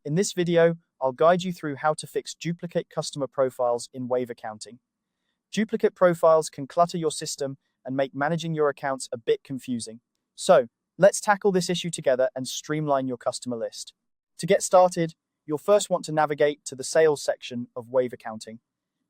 In this video, I'll guide you through how to fix duplicate customer profiles in Wave accounting. Duplicate profiles can clutter your system and make managing your accounts a bit confusing. So, let's tackle this issue together and streamline your customer list. To get started, you'll first want to navigate to the Sales section of Wave accounting.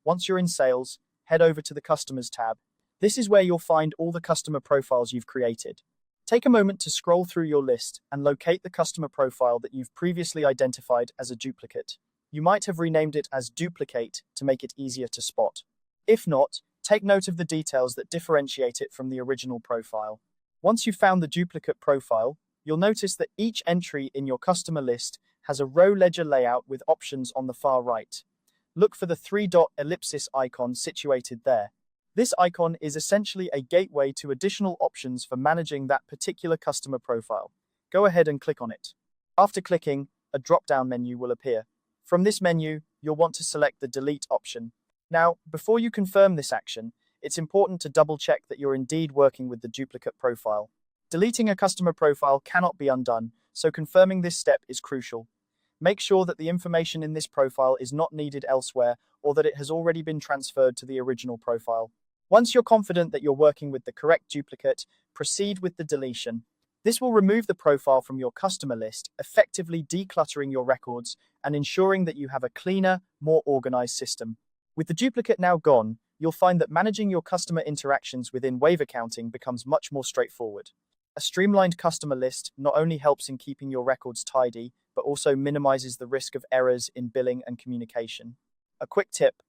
Once you're in Sales, head over to the Customers tab. This is where you'll find all the customer profiles you've created. Take a moment to scroll through your list and locate the customer profile that you've previously identified as a duplicate. You might have renamed it as Duplicate to make it easier to spot. If not, take note of the details that differentiate it from the original profile. Once you've found the duplicate profile, you'll notice that each entry in your customer list has a row ledger layout with options on the far right. Look for the three-dot ellipsis icon situated there. This icon is essentially a gateway to additional options for managing that particular customer profile. Go ahead and click on it. After clicking, a drop-down menu will appear. From this menu, you'll want to select the Delete option. Now, before you confirm this action, it's important to double-check that you're indeed working with the duplicate profile. Deleting a customer profile cannot be undone, so confirming this step is crucial. Make sure that the information in this profile is not needed elsewhere or that it has already been transferred to the original profile. Once you're confident that you're working with the correct duplicate, proceed with the deletion. This will remove the profile from your customer list, effectively decluttering your records and ensuring that you have a cleaner, more organized system. With the duplicate now gone, you'll find that managing your customer interactions within Wave accounting becomes much more straightforward. A streamlined customer list not only helps in keeping your records tidy, but also minimizes the risk of errors in billing and communication. A quick tip: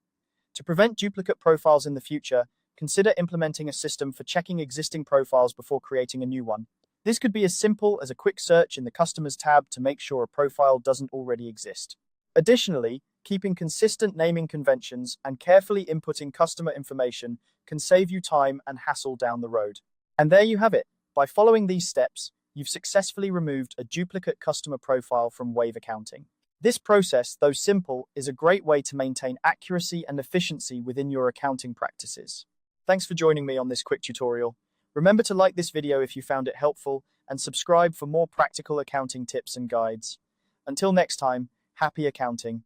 to prevent duplicate profiles in the future, consider implementing a system for checking existing profiles before creating a new one. This could be as simple as a quick search in the Customers tab to make sure a profile doesn't already exist. Additionally, keeping consistent naming conventions and carefully inputting customer information can save you time and hassle down the road. And there you have it. By following these steps, you've successfully removed a duplicate customer profile from Wave accounting. This process, though simple, is a great way to maintain accuracy and efficiency within your accounting practices. Thanks for joining me on this quick tutorial. Remember to like this video if you found it helpful and subscribe for more practical accounting tips and guides. Until next time, happy accounting.